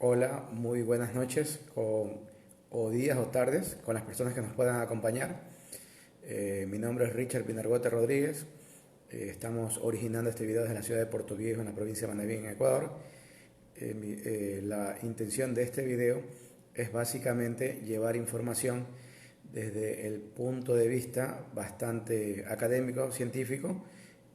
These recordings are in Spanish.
Hola, muy buenas noches o días o tardes con las personas que nos puedan acompañar. Mi nombre es Richard Pinargote Rodríguez. Estamos originando este video desde la ciudad de Puerto Viejo, en la provincia de Manabí, en Ecuador. La intención de este video es básicamente llevar información desde el punto de vista bastante académico, científico,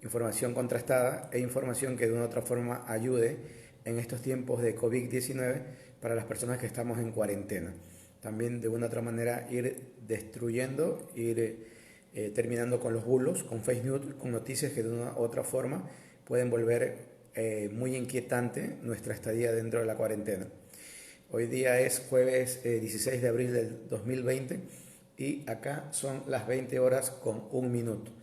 información contrastada e información que de una u otra forma ayude en estos tiempos de COVID-19 para las personas que estamos en cuarentena. También de una u otra manera ir destruyendo, terminando con los bulos, con fake news, con noticias que de una u otra forma pueden volver muy inquietante nuestra estadía dentro de la cuarentena. Hoy día es jueves 16 de abril del 2020 y acá son las 20 horas con un minuto.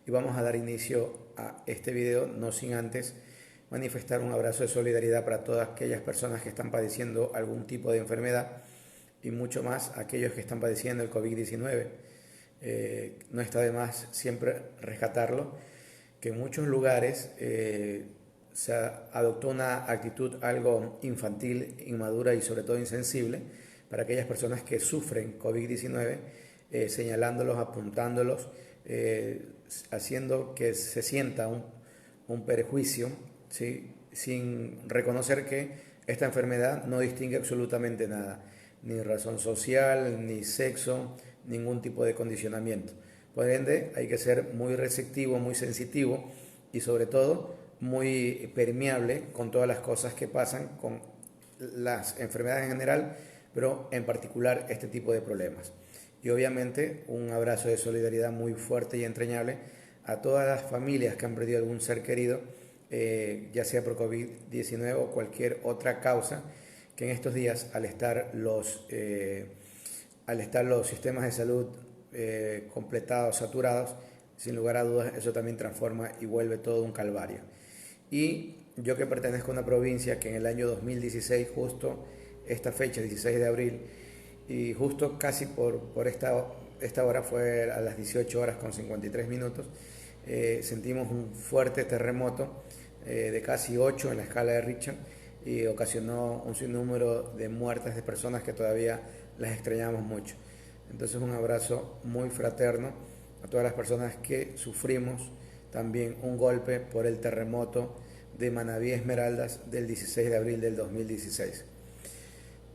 Y vamos a dar inicio a este video, no sin antes manifestar un abrazo de solidaridad para todas aquellas personas que están padeciendo algún tipo de enfermedad y mucho más aquellos que están padeciendo el COVID-19. No está de más siempre rescatarlo, que en muchos lugares se adoptó una actitud algo infantil, inmadura y sobre todo insensible para aquellas personas que sufren COVID-19, señalándolos, apuntándolos, haciendo que se sienta un perjuicio, ¿sí? Sin reconocer que esta enfermedad no distingue absolutamente nada, ni razón social, ni sexo, ningún tipo de condicionamiento. Por ende, hay que ser muy receptivo, muy sensitivo y sobre todo muy permeable con todas las cosas que pasan con las enfermedades en general, pero en particular este tipo de problemas. Y obviamente un abrazo de solidaridad muy fuerte y entrañable a todas las familias que han perdido algún ser querido, ya sea por COVID-19 o cualquier otra causa, que en estos días al estar los sistemas de salud completados, saturados, sin lugar a dudas eso también transforma y vuelve todo un calvario. Y yo que pertenezco a una provincia que en el año 2016, justo esta fecha, 16 de abril, y justo casi por esta hora fue a las 18 horas con 53 minutos, sentimos un fuerte terremoto de casi 8 en la escala de Richter y ocasionó un sinnúmero de muertes de personas que todavía las extrañamos mucho. Entonces un abrazo muy fraterno a todas las personas que sufrimos también un golpe por el terremoto de Manabí Esmeraldas del 16 de abril del 2016.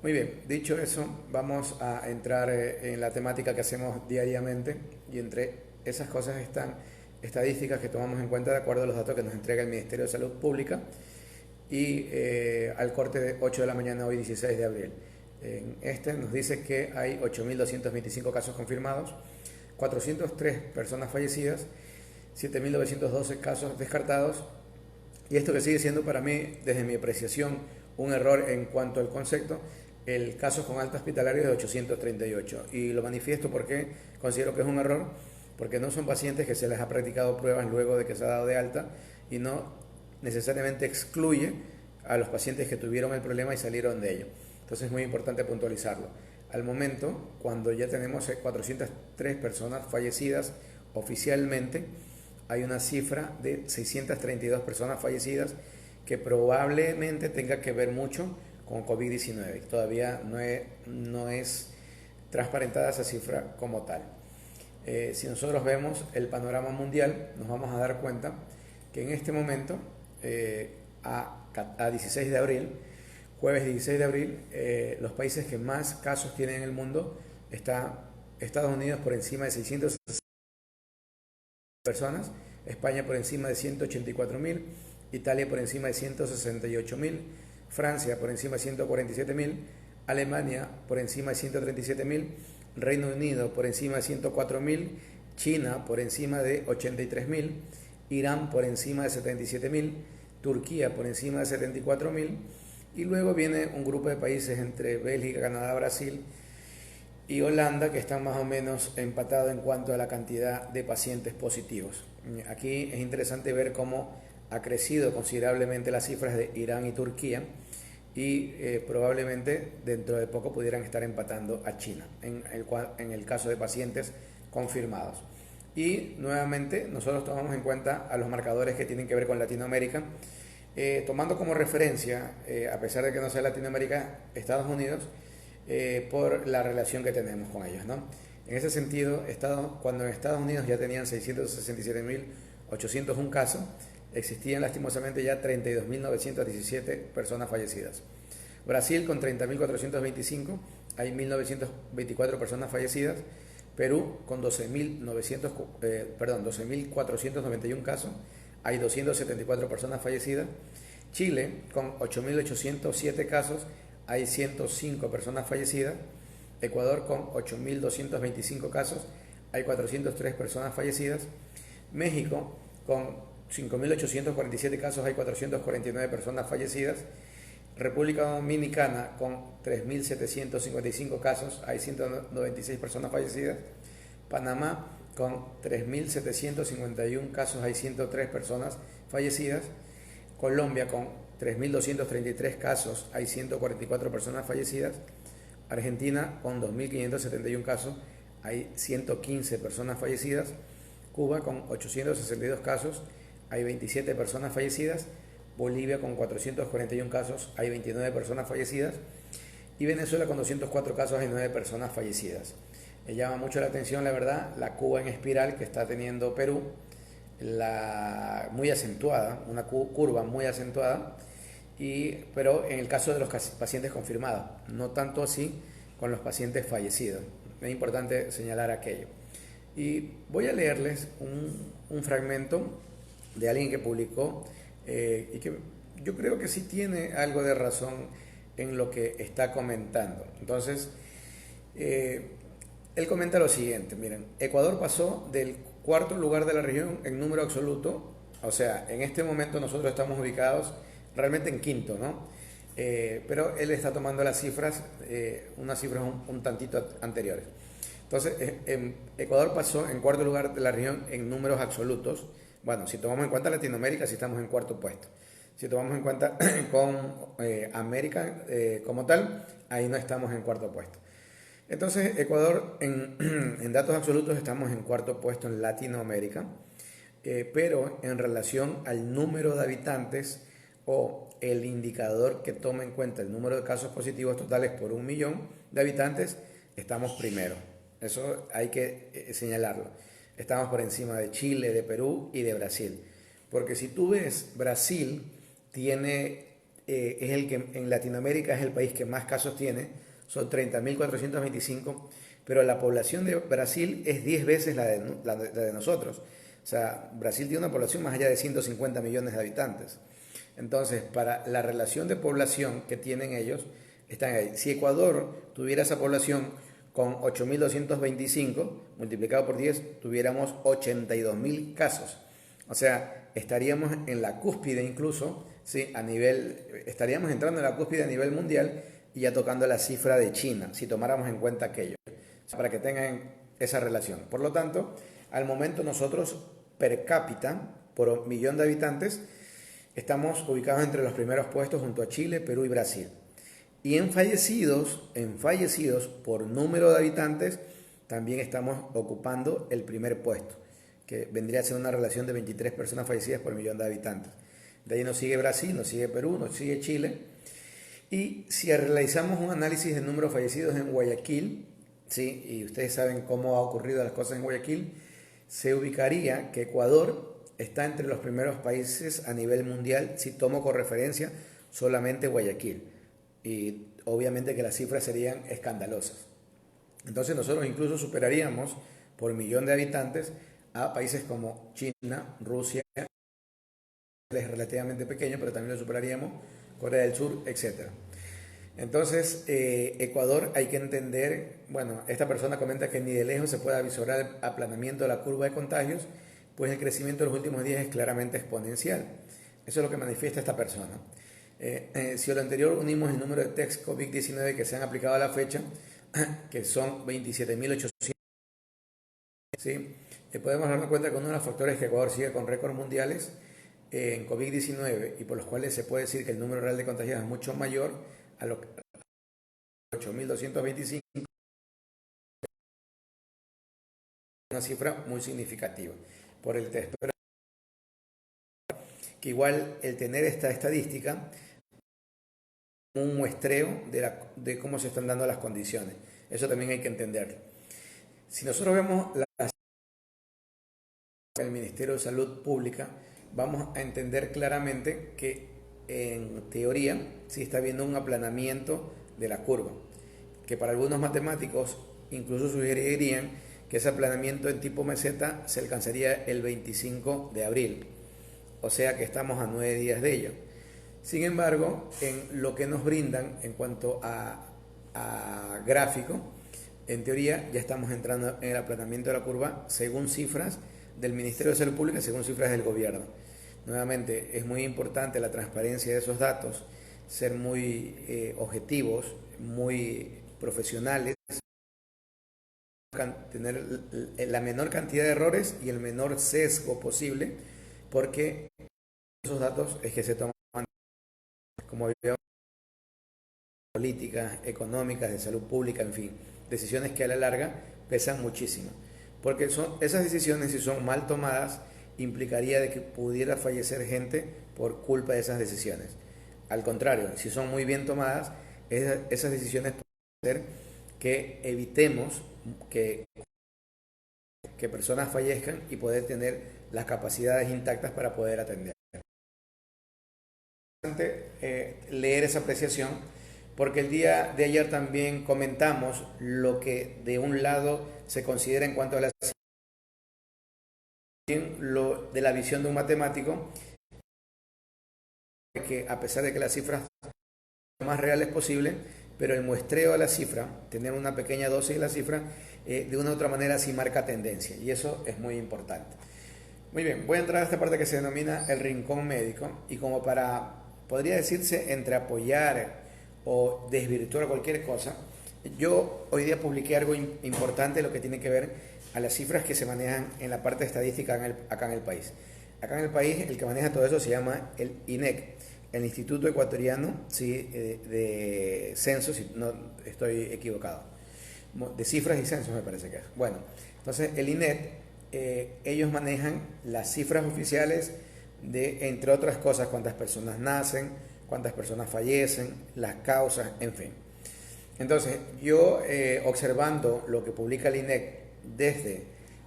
Muy bien, dicho eso, vamos a entrar en la temática que hacemos diariamente y entre esas cosas están estadísticas que tomamos en cuenta de acuerdo a los datos que nos entrega el Ministerio de Salud Pública y al corte de 8 de la mañana hoy 16 de abril. En este nos dice que hay 8.225 casos confirmados, 403 personas fallecidas, 7.912 casos descartados y esto que sigue siendo para mí, desde mi apreciación, un error en cuanto al concepto, el caso con alta hospitalaria de 838. Y lo manifiesto porque considero que es un error, porque no son pacientes que se les ha practicado pruebas luego de que se ha dado de alta y no necesariamente excluye a los pacientes que tuvieron el problema y salieron de ello. Entonces es muy importante puntualizarlo. Al momento, cuando ya tenemos 403 personas fallecidas oficialmente, hay una cifra de 632 personas fallecidas que probablemente tenga que ver mucho con COVID-19. Todavía no es transparentada esa cifra como tal. Si nosotros vemos el panorama mundial, nos vamos a dar cuenta que en este momento, a 16 de abril, jueves 16 de abril, los países que más casos tienen en el mundo está Estados Unidos por encima de 660 personas, España por encima de 184.000, Italia por encima de 168.000, Francia por encima de 147.000, Alemania por encima de 137.000, Reino Unido por encima de 104.000, China por encima de 83.000, Irán por encima de 77.000, Turquía por encima de 74.000 y luego viene un grupo de países entre Bélgica, Canadá, Brasil y Holanda que están más o menos empatados en cuanto a la cantidad de pacientes positivos. Aquí es interesante ver cómo ha crecido considerablemente las cifras de Irán y Turquía y probablemente dentro de poco pudieran estar empatando a China en el caso de pacientes confirmados. Y nuevamente nosotros tomamos en cuenta a los marcadores que tienen que ver con Latinoamérica tomando como referencia, a pesar de que no sea Latinoamérica, Estados Unidos, por la relación que tenemos con ellos, ¿no? En ese sentido, cuando en Estados Unidos ya tenían 667.801 casos, existían lastimosamente ya 32.917 personas fallecidas. Brasil con 30.425, hay 1.924 personas fallecidas. Perú con 12.491 casos, hay 274 personas fallecidas. Chile con 8.807 casos, hay 105 personas fallecidas. Ecuador con 8.225 casos, hay 403 personas fallecidas. México con 5.847 casos, hay 449 personas fallecidas. República Dominicana con 3.755 casos, hay 196 personas fallecidas. Panamá con 3.751 casos, hay 103 personas fallecidas. Colombia con 3.233 casos, hay 144 personas fallecidas. Argentina con 2.571 casos, hay 115 personas fallecidas. Cuba con 862 casos, hay 27 personas fallecidas. Bolivia con 441 casos, hay 29 personas fallecidas. Y Venezuela con 204 casos, hay 9 personas fallecidas. Me llama mucho la atención, la verdad, la Cuba en espiral que está teniendo Perú, muy acentuada, una curva muy acentuada, pero en el caso de los pacientes confirmados, no tanto así con los pacientes fallecidos. Es importante señalar aquello. Y voy a leerles un fragmento de alguien que publicó y que yo creo que sí tiene algo de razón en lo que está comentando. Entonces, él comenta lo siguiente, miren, Ecuador pasó del cuarto lugar de la región en número absoluto, o sea, en este momento nosotros estamos ubicados realmente en quinto, ¿no? Pero él está tomando las cifras, unas cifras un tantito anteriores. Entonces, Ecuador pasó en cuarto lugar de la región en números absolutos. Bueno, si tomamos en cuenta Latinoamérica, sí estamos en cuarto puesto. Si tomamos en cuenta con América como tal, ahí no estamos en cuarto puesto. Entonces, Ecuador en datos absolutos estamos en cuarto puesto en Latinoamérica, pero en relación al número de habitantes o el indicador que toma en cuenta el número de casos positivos totales por 1 millón de habitantes, estamos primero. Eso hay que señalarlo. Estamos por encima de Chile, de Perú y de Brasil. Porque si tú ves, Brasil es el que en Latinoamérica es el país que más casos tiene, son 30.425, pero la población de Brasil es 10 veces la de nosotros. O sea, Brasil tiene una población más allá de 150 millones de habitantes. Entonces, para la relación de población que tienen ellos, están ahí. Si Ecuador tuviera esa población con 8.225, multiplicado por 10, tuviéramos 82.000 casos. O sea, estaríamos en la cúspide incluso, ¿sí? Estaríamos entrando en la cúspide a nivel mundial y ya tocando la cifra de China, si tomáramos en cuenta aquello, para que tengan esa relación. Por lo tanto, al momento nosotros, per cápita, por millón de habitantes, estamos ubicados entre los primeros puestos junto a Chile, Perú y Brasil. Y en fallecidos por número de habitantes, también estamos ocupando el primer puesto, que vendría a ser una relación de 23 personas fallecidas por millón de habitantes. De ahí nos sigue Brasil, nos sigue Perú, nos sigue Chile. Y si realizamos un análisis de números fallecidos en Guayaquil, ¿sí? Y ustedes saben cómo ha ocurrido las cosas en Guayaquil, se ubicaría que Ecuador está entre los primeros países a nivel mundial si tomo con referencia solamente Guayaquil. Y obviamente que las cifras serían escandalosas. Entonces nosotros incluso superaríamos por millón de habitantes a países como China, Rusia, es relativamente pequeño, pero también lo superaríamos, Corea del Sur, etcétera. Entonces, Ecuador hay que entender, bueno, esta persona comenta que ni de lejos se puede avisorar el aplanamiento de la curva de contagios, pues el crecimiento de los últimos días es claramente exponencial. Eso es lo que manifiesta esta persona. Si a lo anterior unimos el número de test COVID-19 que se han aplicado a la fecha, que son 27.800, ¿sí? Podemos darnos cuenta que uno de los factores que Ecuador sigue con récords mundiales en COVID-19 y por los cuales se puede decir que el número real de contagiados es mucho mayor a los 8.225, una cifra muy significativa por el test. Pero que igual el tener esta estadística un muestreo de cómo se están dando las condiciones. Eso también hay que entenderlo. Si nosotros vemos el Ministerio de Salud Pública, vamos a entender claramente que en teoría sí está habiendo un aplanamiento de la curva, que para algunos matemáticos incluso sugerirían que ese aplanamiento en tipo meseta se alcanzaría el 25 de abril, o sea que estamos a 9 días de ello. Sin embargo, en lo que nos brindan en cuanto a gráfico, en teoría ya estamos entrando en el aplanamiento de la curva según cifras del Ministerio de Salud Pública, según cifras del gobierno. Nuevamente, es muy importante la transparencia de esos datos, ser muy objetivos, muy profesionales, tener la menor cantidad de errores y el menor sesgo posible, porque esos datos es que se toman como políticas, económicas, de salud pública, en fin, decisiones que a la larga pesan muchísimo, porque esas decisiones, si son mal tomadas, implicaría de que pudiera fallecer gente por culpa de esas decisiones. Al contrario, si son muy bien tomadas, esas decisiones pueden hacer que evitemos que personas fallezcan y poder tener las capacidades intactas para poder atender. Es importante leer esa apreciación, porque el día de ayer también comentamos lo que de un lado se considera en cuanto a la lo de la visión de un matemático, que a pesar de que las cifras son lo más reales posible, pero el muestreo de la cifra, tener una pequeña dosis de la cifra, de una u otra manera sí marca tendencia, y eso es muy importante. Muy bien, voy a entrar a esta parte que se denomina el rincón médico, y como podría decirse, entre apoyar o desvirtuar cualquier cosa, yo hoy día publiqué algo importante, lo que tiene que ver a las cifras que se manejan en la parte estadística acá en el país. Acá en el país el que maneja todo eso se llama el INEC, el Instituto Ecuatoriano, sí, de Censos, si no estoy equivocado, de cifras y censos me parece que es. Bueno, entonces el INEC, ellos manejan las cifras oficiales de, entre otras cosas, cuántas personas nacen, cuántas personas fallecen, las causas, en fin. Entonces, yo observando lo que publica el INEC desde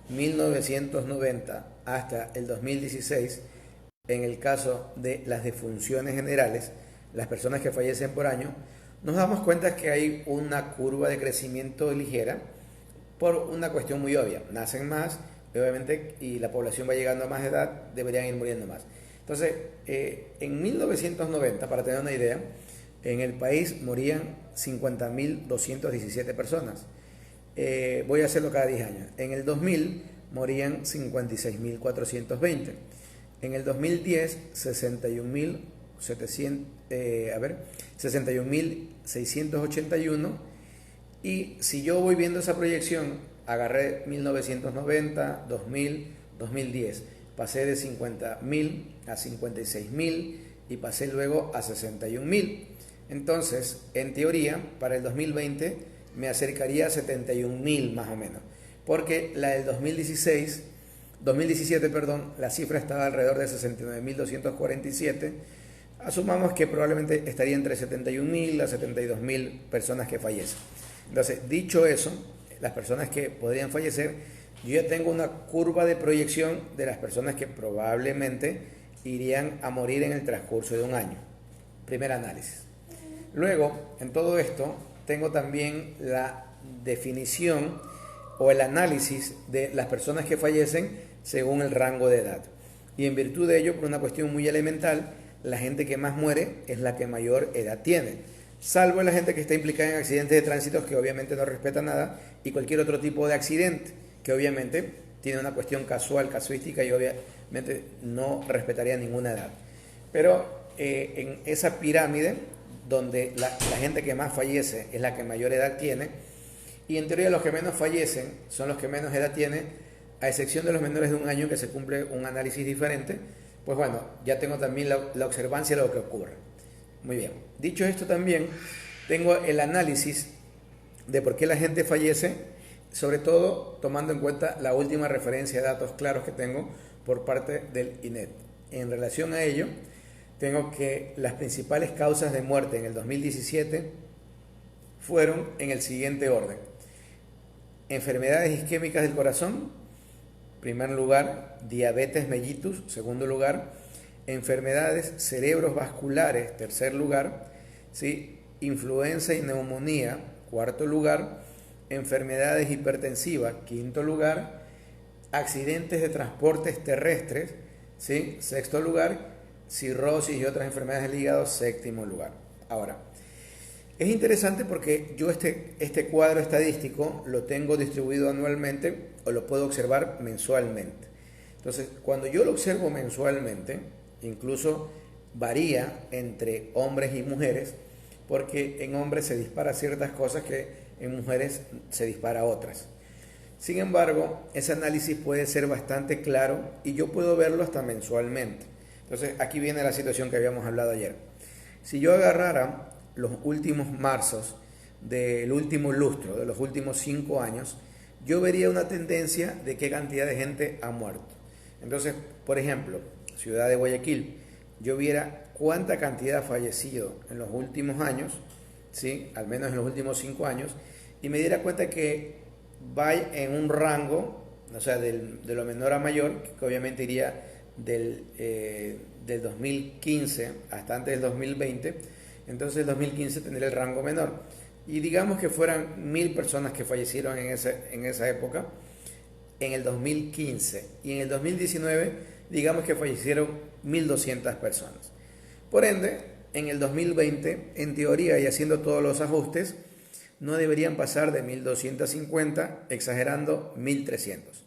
1990 hasta el 2016, en el caso de las defunciones generales, las personas que fallecen por año, nos damos cuenta que hay una curva de crecimiento ligera por una cuestión muy obvia. Nacen más, obviamente, y la población va llegando a más edad, deberían ir muriendo más. Entonces, en 1990, para tener una idea, en el país morían 50.217 personas. Voy a hacerlo cada 10 años. En el 2000 morían 56.420. En el 2010, 61.681. Y si yo voy viendo esa proyección, agarré 1990, 2000, 2010. Pasé de 50.000 a 56.000 y pasé luego a 61.000. Entonces, en teoría, para el 2020 me acercaría a 71.000 más o menos, porque la del 2017, la cifra estaba alrededor de 69.247. Asumamos que probablemente estaría entre 71.000 a 72.000 personas que fallecen. Entonces, dicho eso, las personas que podrían fallecer, yo ya tengo una curva de proyección de las personas que probablemente irían a morir en el transcurso de un año. Primer análisis. Luego, en todo esto, tengo también la definición o el análisis de las personas que fallecen según el rango de edad. Y en virtud de ello, por una cuestión muy elemental, la gente que más muere es la que mayor edad tiene, salvo la gente que está implicada en accidentes de tránsito, que obviamente no respeta nada, y cualquier otro tipo de accidente, que obviamente tiene una cuestión casuística y obviamente no respetaría ninguna edad. Pero en esa pirámide, donde la gente que más fallece es la que mayor edad tiene, y en teoría los que menos fallecen son los que menos edad tienen, a excepción de los menores de un año, que se cumple un análisis diferente, pues bueno, ya tengo también la observancia de lo que ocurre. Muy bien, dicho esto también, tengo el análisis de por qué la gente fallece, sobre todo tomando en cuenta la última referencia de datos claros que tengo por parte del INEC. en relación a ello, tengo que las principales causas de muerte en el 2017 fueron en el siguiente orden: enfermedades isquémicas del corazón, primer lugar; diabetes mellitus, segundo lugar; enfermedades cerebrovasculares, tercer lugar; ¿sí? Influenza y neumonía, cuarto lugar; enfermedades hipertensivas, quinto lugar; accidentes de transportes terrestres, ¿sí? Sexto lugar; cirrosis y otras enfermedades del hígado, séptimo lugar. Ahora, es interesante porque yo este cuadro estadístico lo tengo distribuido anualmente o lo puedo observar mensualmente. Entonces, cuando yo lo observo mensualmente, incluso varía entre hombres y mujeres, porque en hombres se dispara ciertas cosas que en mujeres se dispara otras. Sin embargo, ese análisis puede ser bastante claro y yo puedo verlo hasta mensualmente. Entonces, aquí viene la situación que habíamos hablado ayer. Si yo agarrara los últimos marzos del último lustro, de los últimos 5 años, yo vería una tendencia de qué cantidad de gente ha muerto. Entonces, por ejemplo, ciudad de Guayaquil, yo viera cuánta cantidad ha fallecido en los últimos años, ¿sí? Al menos en los últimos 5 años, y me diera cuenta que va en un rango, o sea, de lo menor a mayor, que obviamente iría del 2015 hasta antes del 2020, entonces el 2015 tendría el rango menor. Y digamos que fueran 1000 personas que fallecieron en esa época, en el 2015, y en el 2019 digamos que fallecieron 1200 personas. Por ende, en el 2020, en teoría y haciendo todos los ajustes, no deberían pasar de 1250, exagerando 1300.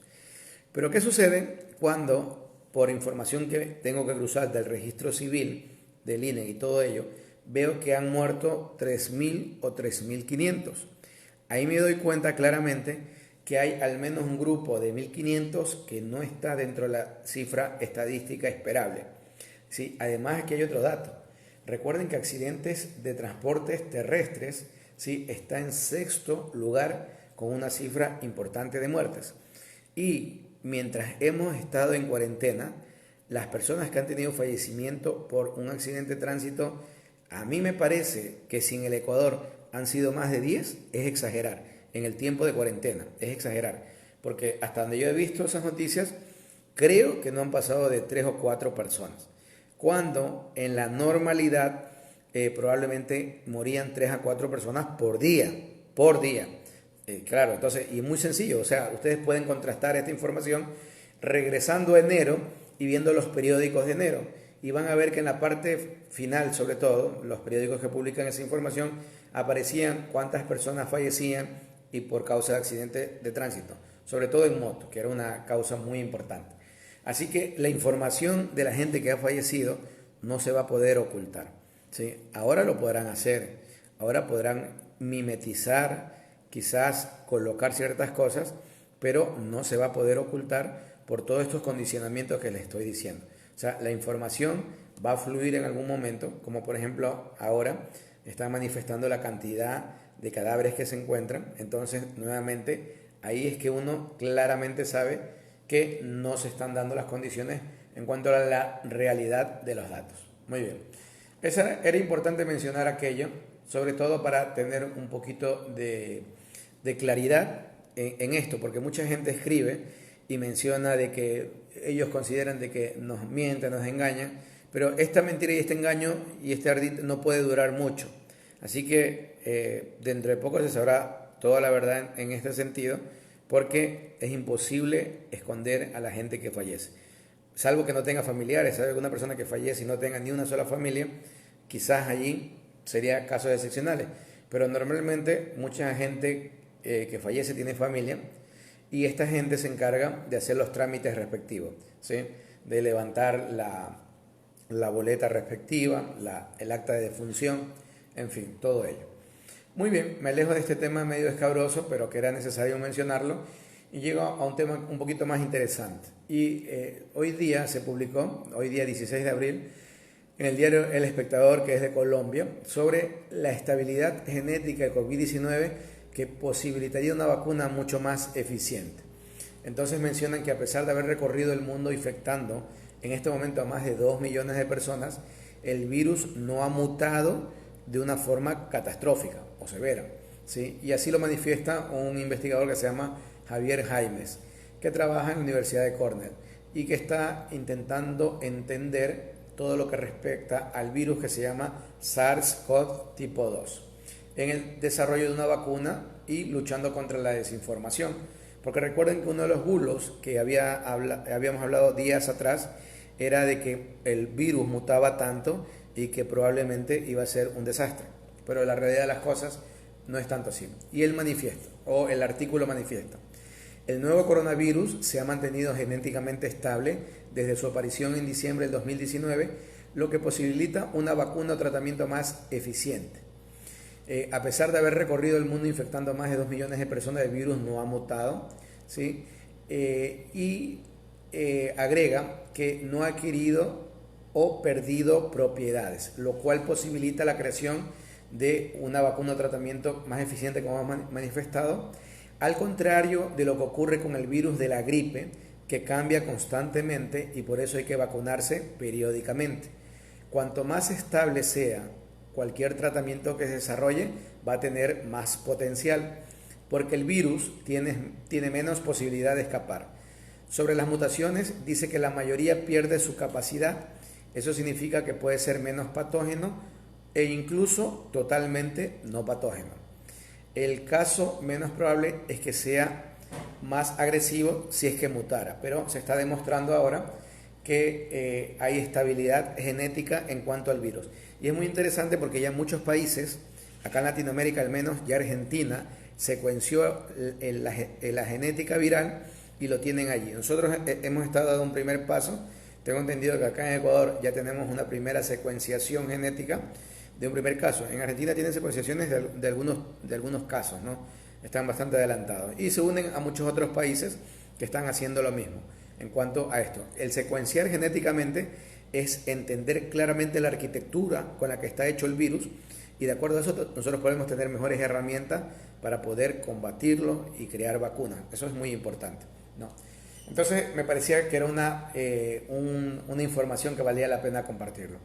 Pero ¿qué sucede cuando, por información que tengo que cruzar del registro civil, del INE y todo ello, veo que han muerto 3000 o 3500? Ahí me doy cuenta claramente que hay al menos un grupo de 1500 que no está dentro de la cifra estadística esperable. ¿Sí? Además, aquí hay otro dato. Recuerden que accidentes de transportes terrestres, ¿sí?, está en sexto lugar con una cifra importante de muertes. Y mientras hemos estado en cuarentena, las personas que han tenido fallecimiento por un accidente de tránsito, a mí me parece que si en el Ecuador han sido más de 10, es exagerar. En el tiempo de cuarentena, es exagerar. Porque hasta donde yo he visto esas noticias, creo que no han pasado de 3 o 4 personas. Cuando en la normalidad probablemente morían 3 a 4 personas por día. Por día. Claro, entonces, y muy sencillo, o sea, ustedes pueden contrastar esta información regresando a enero y viendo los periódicos de enero, y van a ver que en la parte final, sobre todo, los periódicos que publican esa información, aparecían cuántas personas fallecían y por causa de accidente de tránsito, sobre todo en moto, que era una causa muy importante. Así que la información de la gente que ha fallecido no se va a poder ocultar, ¿sí? Ahora lo podrán hacer, ahora podrán mimetizar, quizás colocar ciertas cosas, pero no se va a poder ocultar por todos estos condicionamientos que les estoy diciendo. O sea, la información va a fluir en algún momento, como por ejemplo ahora están manifestando la cantidad de cadáveres que se encuentran. Entonces, nuevamente, ahí es que uno claramente sabe que no se están dando las condiciones en cuanto a la realidad de los datos. Muy bien. Era importante mencionar aquello, sobre todo para tener un poquito de claridad en esto, porque mucha gente escribe y menciona de que ellos consideran de que nos mienten, nos engañan, pero esta mentira y este engaño y este ardid no puede durar mucho. Así que dentro de poco se sabrá toda la verdad en este sentido, porque es imposible esconder a la gente que fallece. Salvo que no tenga familiares, ¿sabe? Una persona que fallece y no tenga ni una sola familia, quizás allí sería casos excepcionales. Pero normalmente mucha gente que fallece tiene familia, y esta gente se encarga de hacer los trámites respectivos, ¿sí? De levantar la boleta respectiva, el acta de defunción, en fin, todo ello. Muy bien, me alejo de este tema medio escabroso, pero que era necesario mencionarlo, y llego a un tema un poquito más interesante. Y hoy día se publicó, hoy día 16 de abril, en el diario El Espectador, que es de Colombia, sobre la estabilidad genética de COVID-19 que posibilitaría una vacuna mucho más eficiente. Entonces mencionan que a pesar de haber recorrido el mundo infectando en este momento a más de 2 millones de personas, el virus no ha mutado de una forma catastrófica o severa, ¿sí? Y así lo manifiesta un investigador que se llama Javier Jaimes, que trabaja en la Universidad de Cornell y que está intentando entender todo lo que respecta al virus que se llama SARS-CoV tipo 2, en el desarrollo de una vacuna y luchando contra la desinformación. Porque recuerden que uno de los bulos que habíamos hablado días atrás era de que el virus mutaba tanto y que probablemente iba a ser un desastre. Pero la realidad de las cosas no es tanto así. Y el manifiesto, o el artículo manifiesta: el nuevo coronavirus se ha mantenido genéticamente estable desde su aparición en diciembre del 2019, lo que posibilita una vacuna o tratamiento más eficiente. A pesar de haber recorrido el mundo infectando a más de 2 millones de personas, el virus no ha mutado, ¿sí? Agrega que no ha adquirido o perdido propiedades, lo cual posibilita la creación de una vacuna o tratamiento más eficiente, como hemos manifestado, al contrario de lo que ocurre con el virus de la gripe, que cambia constantemente y por eso hay que vacunarse periódicamente. Cuanto más estable sea cualquier tratamiento que se desarrolle, va a tener más potencial, porque el virus tiene menos posibilidad de escapar. Sobre las mutaciones, dice que la mayoría pierde su capacidad. Eso significa que puede ser menos patógeno e incluso totalmente no patógeno. El caso menos probable es que sea más agresivo si es que mutara, pero se está demostrando ahora que hay estabilidad genética en cuanto al virus. Y es muy interesante porque ya muchos países, acá en Latinoamérica al menos, ya Argentina secuenció la genética viral y lo tienen allí. Nosotros hemos estado dando un primer paso. Tengo entendido que acá en Ecuador ya tenemos una primera secuenciación genética de un primer caso. En Argentina tienen secuenciaciones de algunos casos, ¿no? Están bastante adelantados. Y se unen a muchos otros países que están haciendo lo mismo en cuanto a esto. El secuenciar genéticamente es entender claramente la arquitectura con la que está hecho el virus, y de acuerdo a eso nosotros podemos tener mejores herramientas para poder combatirlo y crear vacunas. Eso es muy importante, ¿no? Entonces me parecía que era una información que valía la pena compartirlo.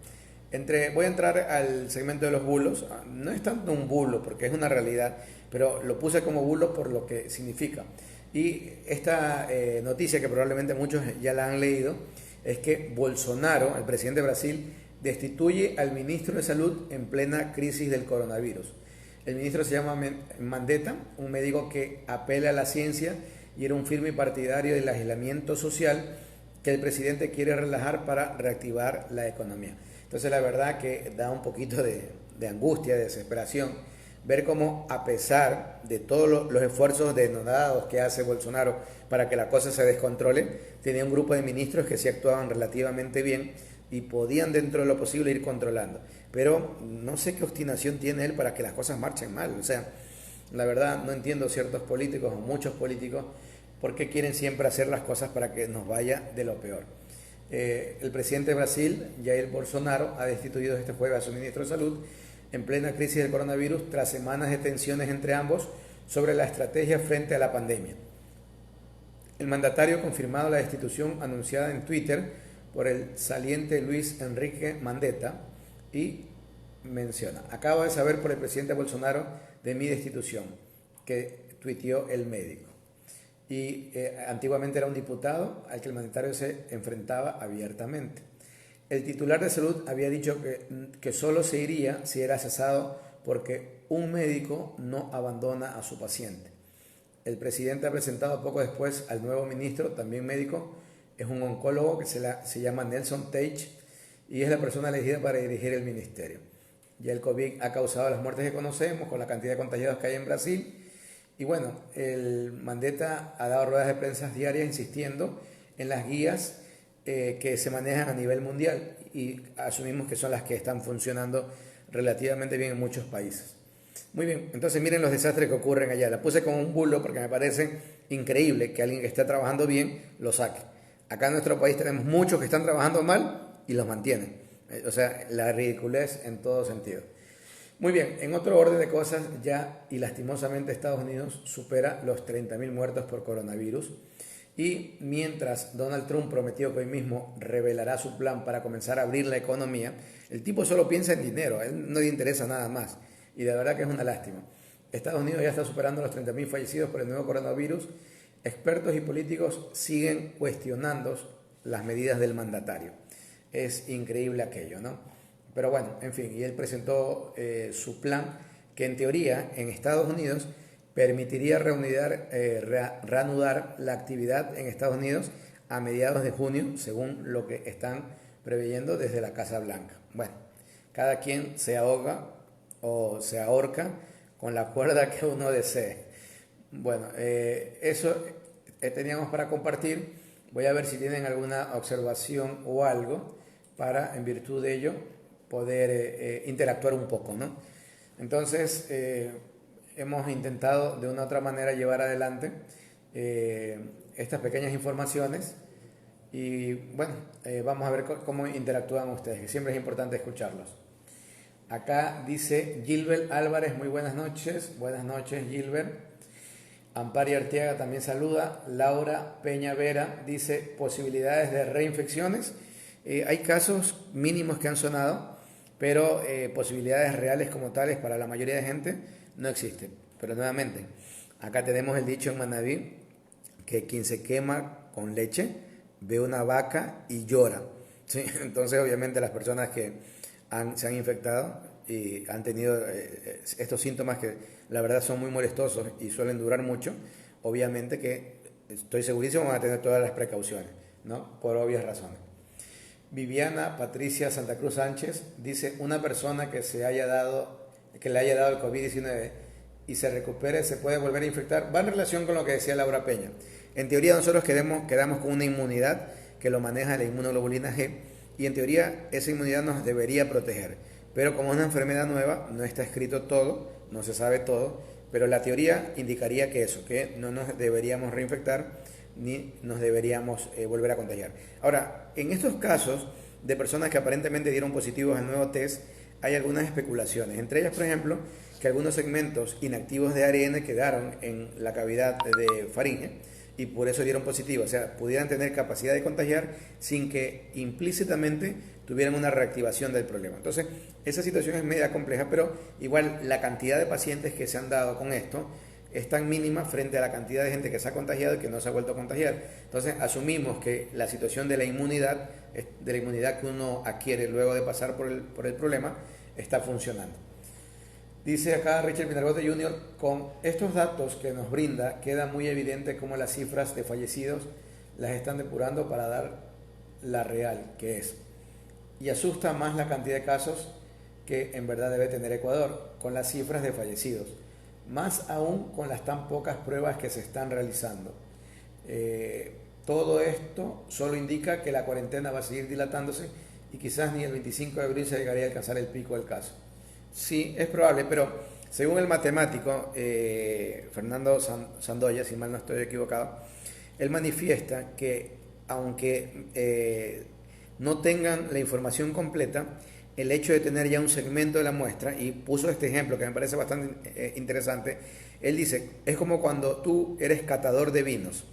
Voy a entrar al segmento de los bulos. No es tanto un bulo porque es una realidad, pero lo puse como bulo por lo que significa. Y esta noticia, que probablemente muchos ya la han leído, es que Bolsonaro, el presidente de Brasil, destituye al ministro de Salud en plena crisis del coronavirus. El ministro se llama Mandetta, un médico que apela a la ciencia y era un firme partidario del aislamiento social que el presidente quiere relajar para reactivar la economía. Entonces la verdad que da un poquito de angustia, de desesperación, ver cómo a pesar de todos los esfuerzos denodados que hace Bolsonaro para que la cosa se descontrole, tenía un grupo de ministros que sí actuaban relativamente bien y podían dentro de lo posible ir controlando. Pero no sé qué obstinación tiene él para que las cosas marchen mal. O sea, la verdad no entiendo ciertos políticos o muchos políticos por qué quieren siempre hacer las cosas para que nos vaya de lo peor. El presidente de Brasil, Jair Bolsonaro, ha destituido este jueves a su ministro de Salud en plena crisis del coronavirus tras semanas de tensiones entre ambos sobre la estrategia frente a la pandemia. El mandatario ha confirmado la destitución anunciada en Twitter por el saliente Luis Enrique Mandetta y menciona: acabo de saber por el presidente Bolsonaro de mi destitución, que tuiteó el médico. Y antiguamente era un diputado al que el mandatario se enfrentaba abiertamente. El titular de salud había dicho que solo se iría si era cesado porque un médico no abandona a su paciente. El presidente ha presentado poco después al nuevo ministro, también médico. Es un oncólogo que se llama Nelson Teich y es la persona elegida para dirigir el ministerio. Ya el COVID ha causado las muertes que conocemos, con la cantidad de contagiados que hay en Brasil. Y bueno, el Mandetta ha dado ruedas de prensa diarias insistiendo en las guías que se manejan a nivel mundial y asumimos que son las que están funcionando relativamente bien en muchos países. Muy bien, entonces miren los desastres que ocurren allá. La puse como un bulo porque me parece increíble que alguien que esté trabajando bien lo saque. Acá en nuestro país tenemos muchos que están trabajando mal y los mantienen. O sea, la ridiculez en todo sentido. Muy bien, en otro orden de cosas, ya y lastimosamente Estados Unidos supera los 30.000 muertos por coronavirus Y mientras Donald Trump prometió que hoy mismo revelará su plan para comenzar a abrir la economía, el tipo solo piensa en dinero, a él no le interesa nada más. Y de verdad que es una lástima. Estados Unidos ya está superando los 30.000 fallecidos por el nuevo coronavirus. Expertos y políticos siguen cuestionando las medidas del mandatario. Es increíble aquello, ¿no? Pero bueno, en fin, y él presentó su plan que en teoría en Estados Unidos permitiría reanudar la actividad en Estados Unidos a mediados de junio, según lo que están preveyendo desde la Casa Blanca. Bueno, cada quien se ahoga o se ahorca con la cuerda que uno desee. Bueno, eso teníamos para compartir. Voy a ver si tienen alguna observación o algo para, en virtud de ello, poder interactuar un poco, ¿no? Entonces, hemos intentado de una u otra manera llevar adelante estas pequeñas informaciones y bueno, vamos a ver cómo interactúan ustedes, que siempre es importante escucharlos. Acá dice Gilbert Álvarez, muy buenas noches Gilbert. Ampari Arteaga también saluda. Laura Peña Vera dice posibilidades de reinfecciones. Hay casos mínimos que han sonado, pero posibilidades reales como tales para la mayoría de gente no existen. Pero nuevamente, acá tenemos el dicho en Manabí que quien se quema con leche ve una vaca y llora, ¿sí? Entonces obviamente las personas que se han infectado y han tenido estos síntomas que la verdad son muy molestosos y suelen durar mucho, obviamente que estoy segurísimo van a tener todas las precauciones, ¿no? Por obvias razones. Viviana Patricia Santa Cruz Sánchez dice, una persona que le haya dado el COVID-19 y se recupere, se puede volver a infectar. Va en relación con lo que decía Laura Peña. En teoría nosotros quedamos con una inmunidad que lo maneja la inmunoglobulina G y en teoría esa inmunidad nos debería proteger. Pero como es una enfermedad nueva, no está escrito todo, no se sabe todo, pero la teoría indicaría que eso, que no nos deberíamos reinfectar ni nos deberíamos volver a contagiar. Ahora, en estos casos de personas que aparentemente dieron positivos al nuevo test, hay algunas especulaciones, entre ellas, por ejemplo, que algunos segmentos inactivos de ARN quedaron en la cavidad de faringe y por eso dieron positivo, o sea, pudieran tener capacidad de contagiar sin que implícitamente tuvieran una reactivación del problema. Entonces, esa situación es media compleja, pero igual la cantidad de pacientes que se han dado con esto es tan mínima frente a la cantidad de gente que se ha contagiado y que no se ha vuelto a contagiar. Entonces, asumimos que la situación de la inmunidad que uno adquiere luego de pasar por el problema, está funcionando. Dice acá Richard Pinargote Jr., con estos datos que nos brinda, queda muy evidente cómo las cifras de fallecidos las están depurando para dar la real que es. Y asusta más la cantidad de casos que en verdad debe tener Ecuador, con las cifras de fallecidos. Más aún con las tan pocas pruebas que se están realizando. Todo esto solo indica que la cuarentena va a seguir dilatándose y quizás ni el 25 de abril se llegaría a alcanzar el pico del caso. Sí, es probable, pero según el matemático Fernando Sandoya, si mal no estoy equivocado, él manifiesta que aunque no tengan la información completa, el hecho de tener ya un segmento de la muestra, y puso este ejemplo que me parece bastante interesante, él dice, es como cuando tú eres catador de vinos,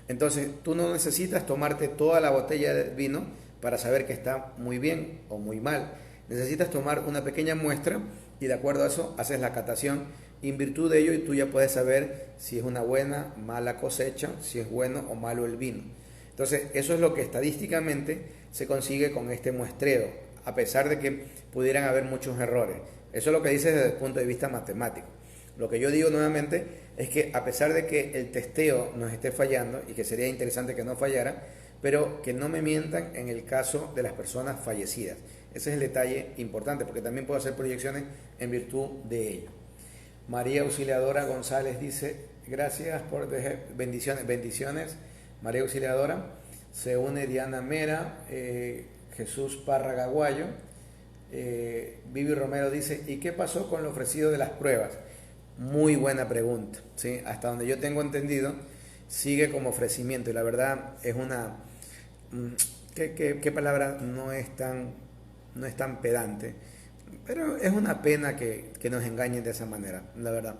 entonces tú no necesitas tomarte toda la botella de vino para saber que está muy bien o muy mal, necesitas tomar una pequeña muestra y de acuerdo a eso haces la catación y en virtud de ello tú ya puedes saber si es una buena, mala cosecha, si es bueno o malo el vino. Entonces eso es lo que estadísticamente se consigue con este muestreo, a pesar de que pudieran haber muchos errores. Eso es lo que dice desde el punto de vista matemático. Lo que yo digo nuevamente es que a pesar de que el testeo nos esté fallando y que sería interesante que no fallara, pero que no me mientan en el caso de las personas fallecidas. Ese es el detalle importante, porque también puedo hacer proyecciones en virtud de ello. María Auxiliadora González dice, gracias por bendiciones, María Auxiliadora. Se une Diana Mera, Jesús Párraga Guayo. Vivi Romero dice, ¿y qué pasó con lo ofrecido de las pruebas? Muy buena pregunta, ¿sí? Hasta donde yo tengo entendido, sigue como ofrecimiento y la verdad es una... ¿Qué palabra no es tan pedante? Pero es una pena que nos engañen de esa manera, la verdad.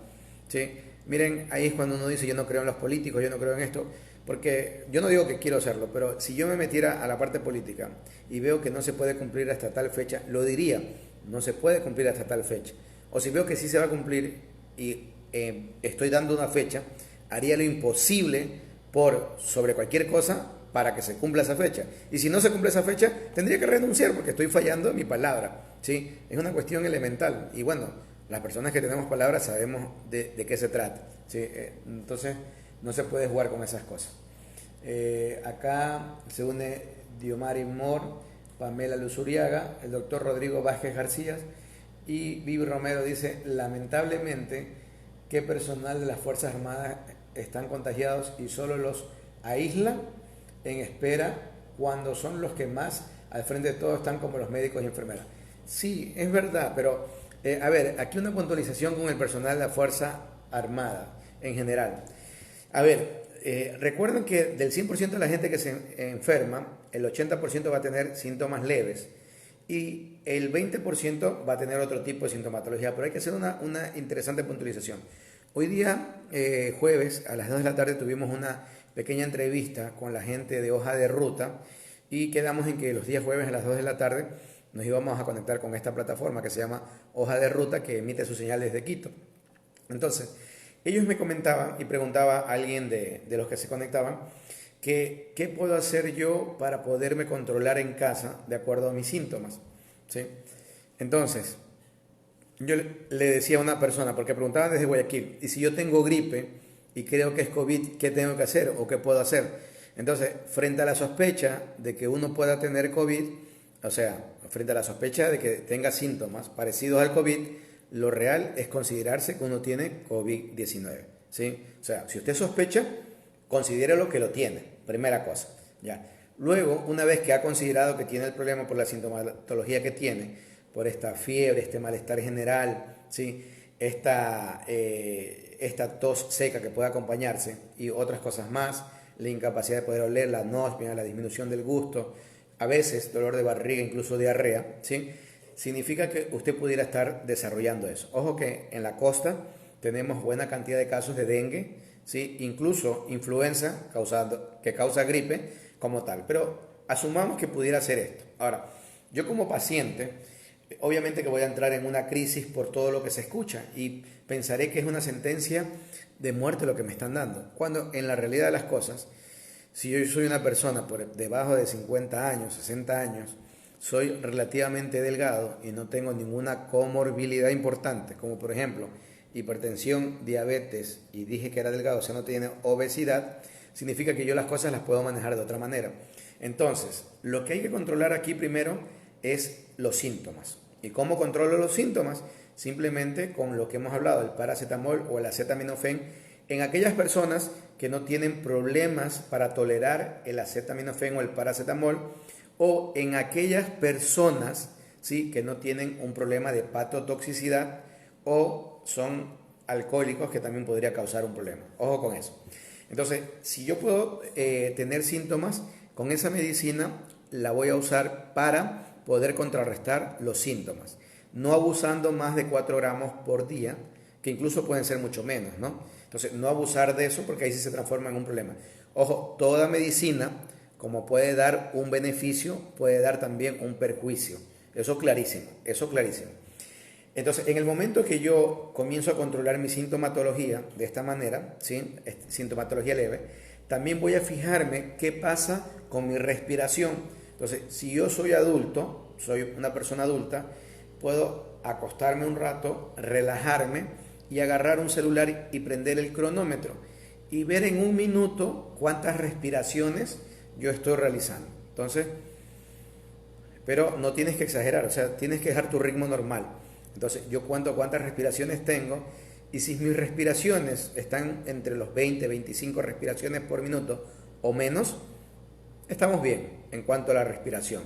¿Sí? Miren, ahí es cuando uno dice, yo no creo en los políticos, yo no creo en esto. Porque yo no digo que quiero hacerlo, pero si yo me metiera a la parte política y veo que no se puede cumplir hasta tal fecha, lo diría, no se puede cumplir hasta tal fecha. O si veo que sí se va a cumplir y estoy dando una fecha, haría lo imposible sobre cualquier cosa para que se cumpla esa fecha. Y si no se cumple esa fecha, tendría que renunciar porque estoy fallando en mi palabra. ¿Sí? Es una cuestión elemental. Y bueno, las personas que tenemos palabras sabemos de qué se trata. ¿Sí? Entonces, no se puede jugar con esas cosas. Acá se une Diomari Mor, Pamela Luzuriaga, el doctor Rodrigo Vázquez García y Vivi Romero dice, lamentablemente, ¿qué personal de las Fuerzas Armadas están contagiados y solo los aíslan en espera cuando son los que más al frente de todo están como los médicos y enfermeras? Sí, es verdad, pero a ver, aquí una puntualización con el personal de la Fuerza Armada en general. A ver, recuerden que del 100% de la gente que se enferma, el 80% va a tener síntomas leves y el 20% va a tener otro tipo de sintomatología, pero hay que hacer una interesante puntualización. Hoy día, jueves, a las 2 de la tarde, tuvimos una pequeña entrevista con la gente de Hoja de Ruta y quedamos en que los días jueves a las 2 de la tarde nos íbamos a conectar con esta plataforma que se llama Hoja de Ruta, que emite su señal desde Quito. Entonces, ellos me comentaban y preguntaba a alguien de los que se conectaban que qué puedo hacer yo para poderme controlar en casa de acuerdo a mis síntomas. ¿Sí? Entonces, yo le decía a una persona, porque preguntaban desde Guayaquil, y si yo tengo gripe y creo que es COVID, ¿qué tengo que hacer o qué puedo hacer? Entonces, frente a la sospecha de que uno pueda tener COVID, o sea, frente a la sospecha de que tenga síntomas parecidos al COVID, lo real es considerarse que uno tiene COVID-19, ¿sí? O sea, si usted sospecha, considere lo que lo tiene, primera cosa, ¿ya? Luego, una vez que ha considerado que tiene el problema por la sintomatología que tiene, por esta fiebre, este malestar general, ¿sí? esta tos seca que puede acompañarse y otras cosas más, la incapacidad de poder oler, la anosmia, la disminución del gusto, a veces dolor de barriga, incluso diarrea, ¿sí? Significa que usted pudiera estar desarrollando eso. Ojo que en la costa tenemos buena cantidad de casos de dengue, ¿sí? Incluso influenza que causa gripe como tal, pero asumamos que pudiera ser esto. Ahora, yo como paciente, obviamente que voy a entrar en una crisis por todo lo que se escucha y pensaré que es una sentencia de muerte lo que me están dando, cuando en la realidad de las cosas, si yo soy una persona por debajo de 50 años, 60 años, soy relativamente delgado y no tengo ninguna comorbilidad importante, como por ejemplo hipertensión, diabetes, y dije que era delgado, o sea, no tiene obesidad, significa que yo las cosas las puedo manejar de otra manera. Entonces, lo que hay que controlar aquí primero es los síntomas. ¿Y cómo controlo los síntomas? Simplemente con lo que hemos hablado, el paracetamol o el acetaminofén, en aquellas personas que no tienen problemas para tolerar el acetaminofén o el paracetamol, o en aquellas personas, ¿sí?, que no tienen un problema de hepatotoxicidad o son alcohólicos, que también podría causar un problema. Ojo con eso. Entonces, si yo puedo tener síntomas, con esa medicina la voy a usar para poder contrarrestar los síntomas, no abusando más de 4 gramos por día, que incluso pueden ser mucho menos, ¿no? Entonces, no abusar de eso porque ahí sí se transforma en un problema. Ojo, toda medicina, como puede dar un beneficio, puede dar también un perjuicio. Eso clarísimo, eso clarísimo. Entonces, en el momento que yo comienzo a controlar mi sintomatología de esta manera, ¿sí?, sintomatología leve, también voy a fijarme qué pasa con mi respiración. Entonces, si yo soy adulto, soy una persona adulta, puedo acostarme un rato, relajarme y agarrar un celular y prender el cronómetro y ver en un minuto cuántas respiraciones yo estoy realizando. Entonces, pero no tienes que exagerar, o sea, tienes que dejar tu ritmo normal. Entonces, yo cuento cuántas respiraciones tengo y si mis respiraciones están entre los 20, 25 respiraciones por minuto o menos, estamos bien en cuanto a la respiración.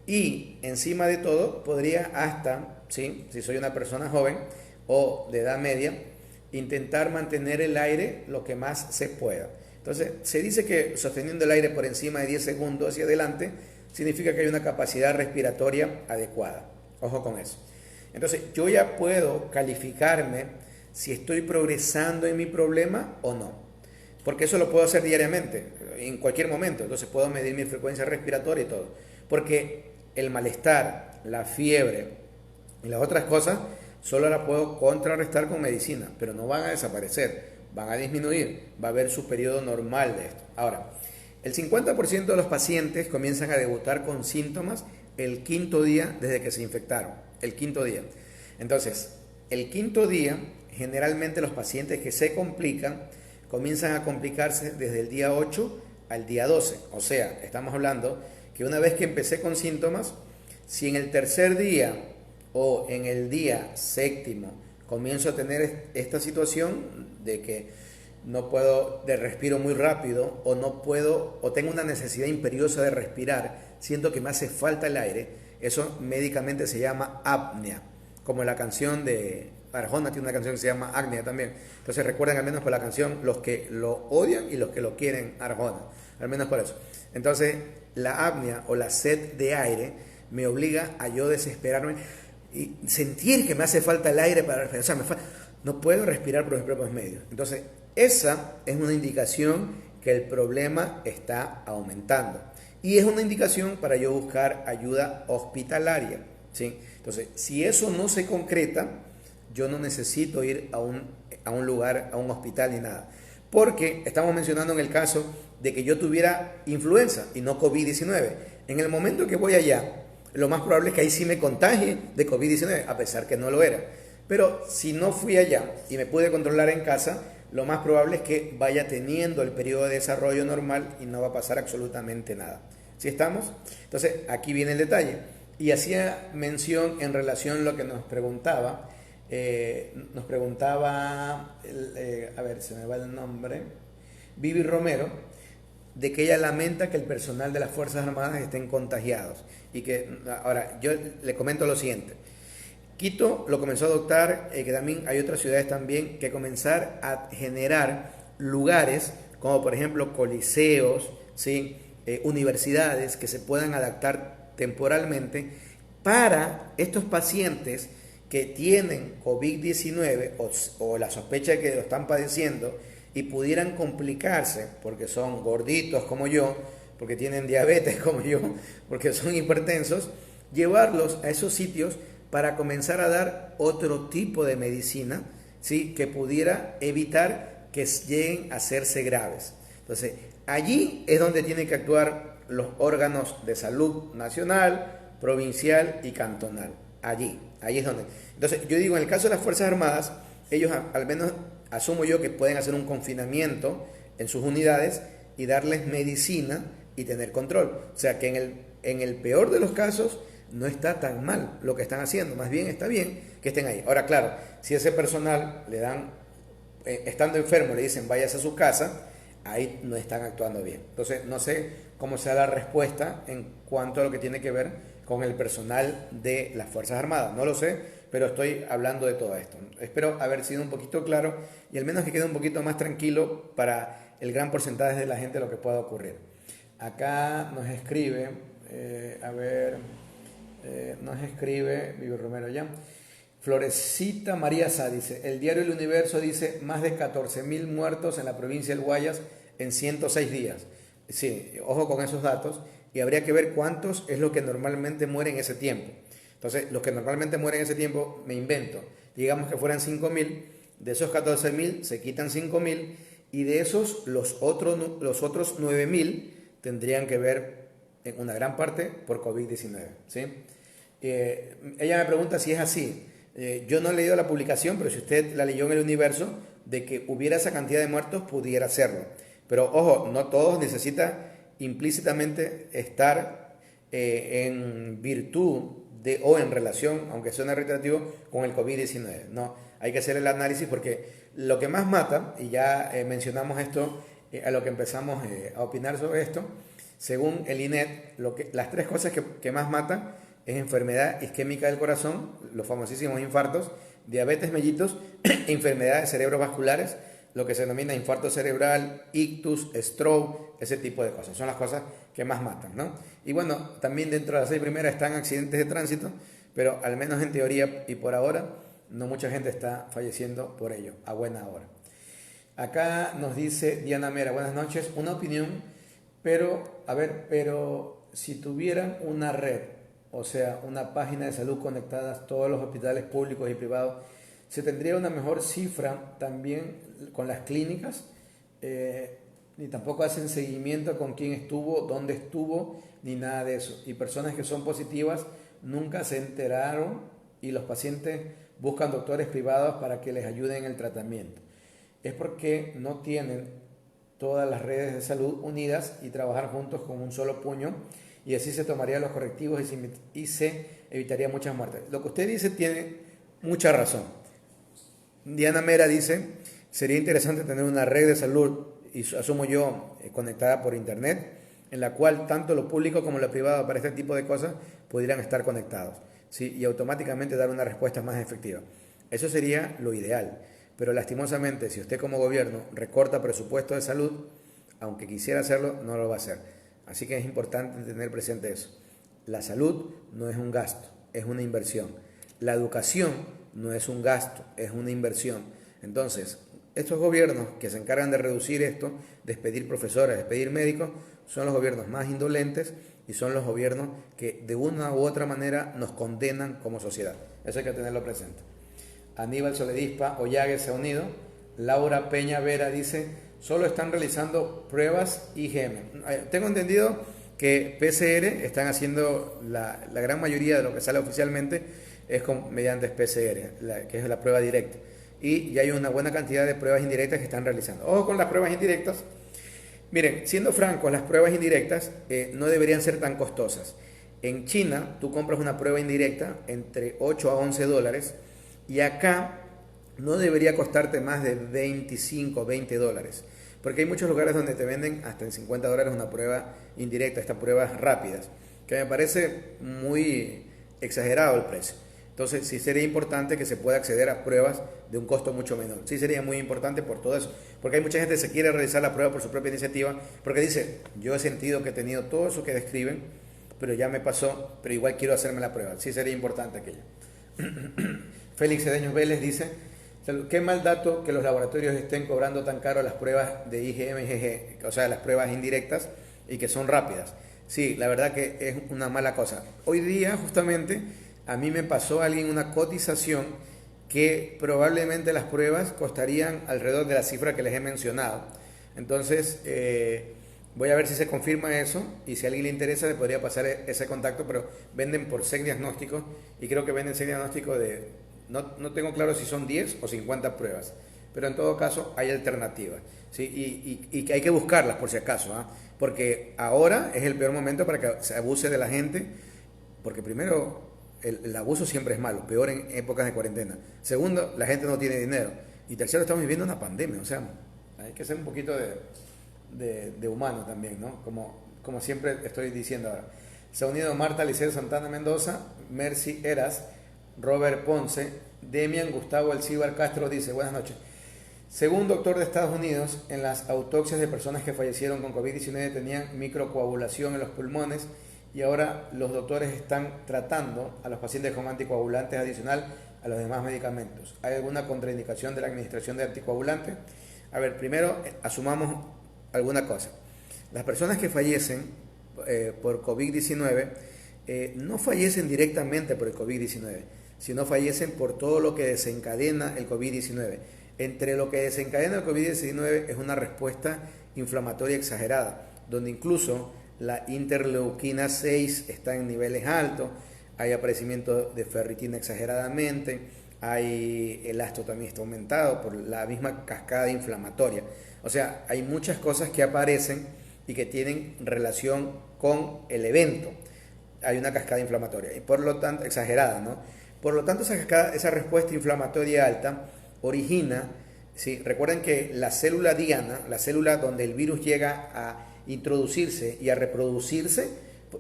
Y encima de todo, podría hasta, ¿sí?, si soy una persona joven o de edad media, intentar mantener el aire lo que más se pueda. Entonces, se dice que sosteniendo el aire por encima de 10 segundos hacia adelante, significa que hay una capacidad respiratoria adecuada. Ojo con eso. Entonces, yo ya puedo calificarme si estoy progresando en mi problema o no. porque eso lo puedo hacer diariamente, en cualquier momento. Entonces puedo medir mi frecuencia respiratoria y todo. Porque el malestar, la fiebre y las otras cosas solo las puedo contrarrestar con medicina, pero no van a desaparecer, van a disminuir, va a haber su periodo normal de esto. Ahora, el 50% de los pacientes comienzan a debutar con síntomas el quinto día desde que se infectaron, el quinto día. Entonces, el quinto día, generalmente los pacientes que se complican, comienzan a complicarse desde el día 8 al día 12. O sea, estamos hablando que una vez que empecé con síntomas, si en el tercer día o en el día séptimo comienzo a tener esta situación de que no puedo, de respiro muy rápido, o no puedo, o tengo una necesidad imperiosa de respirar, siento que me hace falta el aire, eso médicamente se llama apnea, como la canción de Arjona tiene una canción que se llama Apnea también. Entonces recuerden al menos por la canción los que lo odian y los que lo quieren Arjona, al menos por eso. Entonces la apnea o la sed de aire me obliga a yo desesperarme y sentir que me hace falta el aire para respirar. O sea, no puedo respirar por mis propios medios. Entonces esa es una indicación que el problema está aumentando. Y es una indicación para yo buscar ayuda hospitalaria, ¿sí? Entonces, si eso no se concreta, yo no necesito ir a un lugar, a un hospital ni nada. Porque estamos mencionando en el caso de que yo tuviera influenza y no COVID-19. En el momento que voy allá, lo más probable es que ahí sí me contagie de COVID-19, a pesar que no lo era. Pero si no fui allá y me pude controlar en casa, lo más probable es que vaya teniendo el periodo de desarrollo normal y no va a pasar absolutamente nada. ¿Sí estamos? Entonces, aquí viene el detalle. Y hacía mención en relación a lo que nos preguntaba. A ver, se me va el nombre, Vivi Romero, de que ella lamenta que el personal de las Fuerzas Armadas estén contagiados. Y que, ahora, yo le comento lo siguiente. Quito lo comenzó a adoptar, que también hay otras ciudades también, que comenzar a generar lugares, como por ejemplo coliseos, ¿sí? Universidades que se puedan adaptar temporalmente para estos pacientes que tienen COVID-19 o la sospecha de que lo están padeciendo y pudieran complicarse porque son gorditos como yo, porque tienen diabetes como yo, porque son hipertensos, llevarlos a esos sitios para comenzar a dar otro tipo de medicina, ¿sí? Que pudiera evitar que lleguen a hacerse graves. Entonces, allí es donde tienen que actuar los órganos de salud nacional, provincial y cantonal. Ahí es donde. Entonces, yo digo, en el caso de las Fuerzas Armadas, ellos al menos asumo yo que pueden hacer un confinamiento en sus unidades y darles medicina y tener control. O sea, que en el peor de los casos no está tan mal lo que están haciendo, más bien está bien que estén ahí. Ahora, claro, si ese personal le dan, estando enfermo, le dicen váyase a su casa, ahí no están actuando bien. Entonces, no sé cómo sea la respuesta en cuanto a lo que tiene que ver con el personal de las Fuerzas Armadas. No lo sé, pero estoy hablando de todo esto. Espero haber sido un poquito claro y al menos que quede un poquito más tranquilo para el gran porcentaje de la gente lo que pueda ocurrir. Acá nos escribe, nos escribe Vivi Romero ya. Florecita María Sá dice, el diario El Universo dice más de 14.000 muertos en la provincia del Guayas en 106 días. Sí, ojo con esos datos y habría que ver cuántos es lo que normalmente muere en ese tiempo. Entonces, los que normalmente mueren en ese tiempo, me invento, digamos que fueran 5.000, de esos 14.000 se quitan 5.000 y de esos los otros 9.000 tendrían que ver en una gran parte por COVID-19, ¿sí? Ella me pregunta si es así. Yo no he leído la publicación, pero si usted la leyó en El Universo, de que hubiera esa cantidad de muertos, pudiera hacerlo. Pero ojo, no todos necesitan implícitamente estar en virtud de o en relación, aunque suene reiterativo, con el COVID-19. No, hay que hacer el análisis porque lo que más mata, y ya mencionamos esto a lo que empezamos a opinar sobre esto, según el INET, las tres cosas que más matan es enfermedad isquémica del corazón, los famosísimos infartos, diabetes mellitus, enfermedades cerebrovasculares, lo que se denomina infarto cerebral, ictus, stroke, ese tipo de cosas. Son las cosas que más matan, ¿no? Y bueno, también dentro de las 6 primeras están accidentes de tránsito, pero al menos en teoría y por ahora, no mucha gente está falleciendo por ello, a buena hora. Acá nos dice Diana Mera, buenas noches, una opinión, pero, a ver, pero si tuvieran una red, o sea, una página de salud conectada a todos los hospitales públicos y privados, se tendría una mejor cifra también con las clínicas, ni tampoco hacen seguimiento con quién estuvo, dónde estuvo, ni nada de eso. Y personas que son positivas nunca se enteraron y los pacientes buscan doctores privados para que les ayuden en el tratamiento. Es porque no tienen todas las redes de salud unidas y trabajar juntos con un solo puño, y así se tomarían los correctivos y se evitaría muchas muertes. Lo que usted dice tiene mucha razón. Diana Mera dice, sería interesante tener una red de salud, y asumo yo, conectada por internet, en la cual tanto lo público como lo privado para este tipo de cosas pudieran estar conectados, ¿sí? Y automáticamente dar una respuesta más efectiva. Eso sería lo ideal. Pero lastimosamente, si usted como gobierno recorta presupuesto de salud, aunque quisiera hacerlo, no lo va a hacer. Así que es importante tener presente eso. La salud no es un gasto, es una inversión. La educación no es un gasto, es una inversión. Entonces, estos gobiernos que se encargan de reducir esto, despedir profesores, despedir médicos, son los gobiernos más indolentes y son los gobiernos que de una u otra manera nos condenan como sociedad. Eso hay que tenerlo presente. Aníbal Soledispa Ollague se ha unido. Laura Peña Vera dice, solo están realizando pruebas IgM. Tengo entendido que PCR están haciendo la gran mayoría de lo que sale oficialmente es mediante PCR, que es la prueba directa. Y ya hay una buena cantidad de pruebas indirectas que están realizando. Ojo con las pruebas indirectas. Miren, siendo francos, las pruebas indirectas no deberían ser tan costosas. En China, tú compras una prueba indirecta entre 8 a 11 dólares. Y acá no debería costarte más de 25, 20 dólares. Porque hay muchos lugares donde te venden hasta en 50 dólares una prueba indirecta, estas pruebas rápidas, que me parece muy exagerado el precio. Entonces sí sería importante que se pueda acceder a pruebas de un costo mucho menor. Sí sería muy importante por todo eso. Porque hay mucha gente que se quiere realizar la prueba por su propia iniciativa, porque dice, yo he sentido que he tenido todo eso que describen, pero ya me pasó, pero igual quiero hacerme la prueba. Sí sería importante aquello. Félix Cedeño Vélez dice, qué mal dato que los laboratorios estén cobrando tan caro las pruebas de IgM, o sea, las pruebas indirectas y que son rápidas. Sí, la verdad que es una mala cosa. Hoy día, justamente, a mí me pasó alguien una cotización que probablemente las pruebas costarían alrededor de la cifra que les he mencionado. Entonces, voy a ver si se confirma eso y si a alguien le interesa le podría pasar ese contacto, pero venden por SEC Diagnósticos y creo que venden SEC Diagnóstico de, no tengo claro si son 10 o 50 pruebas, pero en todo caso hay alternativas, ¿sí? Y que hay que buscarlas por si acaso, ¿ah? Porque ahora es el peor momento para que se abuse de la gente, porque primero el abuso siempre es malo, peor en épocas de cuarentena. Segundo, la gente no tiene dinero. Y tercero, estamos viviendo una pandemia, o sea, hay que ser un poquito de humano también, ¿no? Como siempre estoy diciendo ahora. Se ha unido Marta Liceo Santana Mendoza, Mercy Eras, Robert Ponce, Demian Gustavo Elcíbar Castro dice, buenas noches. Según doctor de Estados Unidos, en las autopsias de personas que fallecieron con COVID-19 tenían microcoagulación en los pulmones y ahora los doctores están tratando a los pacientes con anticoagulantes adicional a los demás medicamentos. ¿Hay alguna contraindicación de la administración de anticoagulantes? A ver, primero asumamos alguna cosa. Las personas que fallecen por COVID-19 no fallecen directamente por el COVID-19, sino fallecen por todo lo que desencadena el COVID-19. Entre lo que desencadena el COVID-19 es una respuesta inflamatoria exagerada, donde incluso la interleuquina 6 está en niveles altos, hay aparecimiento de ferritina exageradamente, el astro también está aumentado por la misma cascada inflamatoria. O sea, hay muchas cosas que aparecen y que tienen relación con el evento. Hay una cascada inflamatoria, y por lo tanto, exagerada, ¿no? Por lo tanto, esa respuesta inflamatoria alta origina, ¿sí? Recuerden que la célula diana, la célula donde el virus llega a introducirse y a reproducirse,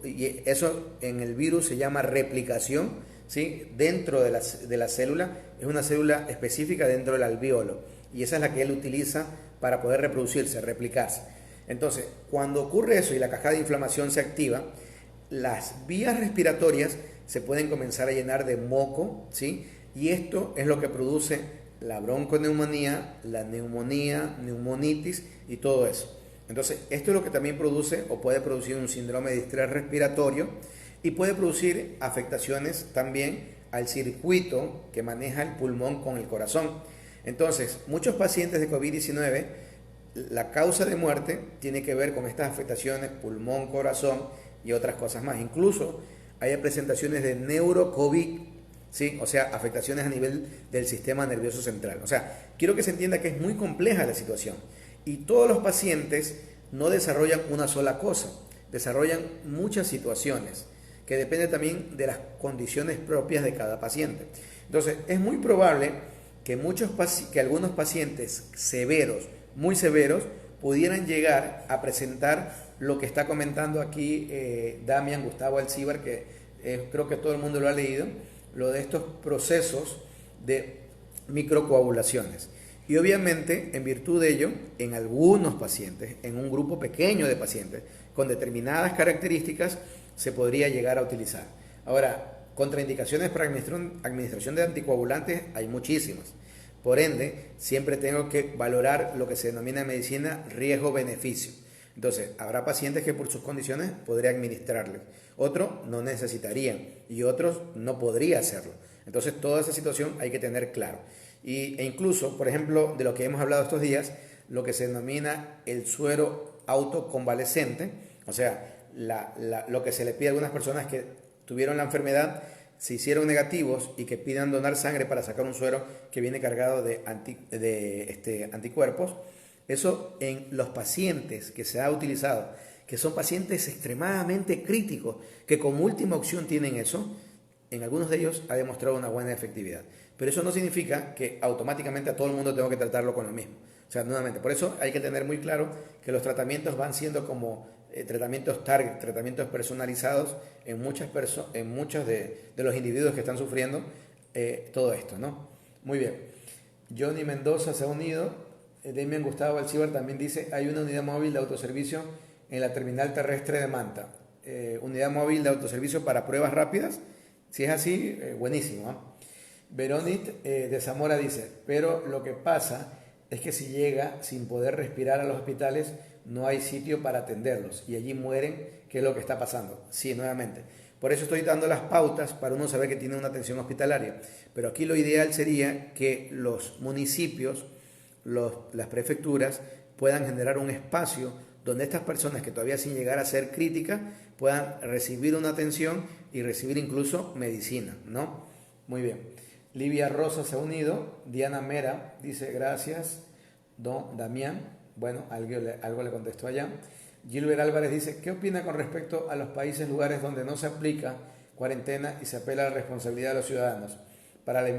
y eso en el virus se llama replicación, ¿sí? Dentro de la célula, es una célula específica dentro del alvéolo, y esa es la que él utiliza para poder reproducirse, replicarse. Entonces, cuando ocurre eso y la cascada de inflamación se activa, las vías respiratorias se pueden comenzar a llenar de moco, ¿sí? Y esto es lo que produce la bronconeumonía, la neumonía, neumonitis y todo eso. Entonces, esto es lo que también produce o puede producir un síndrome de estrés respiratorio y puede producir afectaciones también al circuito que maneja el pulmón con el corazón. Entonces, muchos pacientes de COVID-19, la causa de muerte tiene que ver con estas afectaciones, pulmón, corazón y otras cosas más. Incluso hay presentaciones de neurocovid, ¿sí? O sea, afectaciones a nivel del sistema nervioso central. O sea, quiero que se entienda que es muy compleja la situación. Y todos los pacientes no desarrollan una sola cosa, desarrollan muchas situaciones que dependen también de las condiciones propias de cada paciente. Entonces, es muy probable que, que algunos pacientes severos, muy severos, pudieran llegar a presentar lo que está comentando aquí Damián Gustavo Alcíbar, que creo que todo el mundo lo ha leído, lo de estos procesos de microcoagulaciones. Y obviamente, en virtud de ello, en algunos pacientes, en un grupo pequeño de pacientes, con determinadas características, se podría llegar a utilizar. Ahora, contraindicaciones para administración de anticoagulantes hay muchísimas. Por ende, siempre tengo que valorar lo que se denomina en medicina riesgo-beneficio. Entonces, habrá pacientes que por sus condiciones podría administrarles, otros no necesitarían y otros no podría hacerlo. Entonces, toda esa situación hay que tener claro. E incluso, por ejemplo, de lo que hemos hablado estos días, lo que se denomina el suero autoconvalescente, o sea, lo que se le pide a algunas personas que tuvieron la enfermedad, se hicieron negativos y que pidan donar sangre para sacar un suero que viene cargado de anticuerpos. Eso en los pacientes que se ha utilizado, que son pacientes extremadamente críticos, que como última opción tienen eso, en algunos de ellos ha demostrado una buena efectividad. Pero eso no significa que automáticamente a todo el mundo tengo que tratarlo con lo mismo. O sea, nuevamente, por eso hay que tener muy claro que los tratamientos van siendo como tratamientos target, tratamientos personalizados en muchos de los individuos que están sufriendo todo esto, ¿no? Muy bien. Johnny Mendoza se ha unido. Demian Gustavo Alcíbar también dice, hay una unidad móvil de autoservicio en la terminal terrestre de Manta. Unidad móvil de autoservicio para pruebas rápidas. Si es así, buenísimo, ¿eh? Verónica de Zamora dice, pero lo que pasa es que si llega sin poder respirar a los hospitales, no hay sitio para atenderlos y allí mueren, ¿qué es lo que está pasando? Sí, nuevamente. Por eso estoy dando las pautas para uno saber que tiene una atención hospitalaria. Pero aquí lo ideal sería que los municipios, las prefecturas, puedan generar un espacio donde estas personas que todavía sin llegar a ser críticas puedan recibir una atención y recibir incluso medicina, ¿no? Muy bien. Livia Rosa se ha unido. Diana Mera dice, gracias, don Damián. Bueno, algo le contestó allá. Gilbert Álvarez dice, ¿qué opina con respecto a los países, lugares donde no se aplica cuarentena y se apela a la responsabilidad de los ciudadanos para la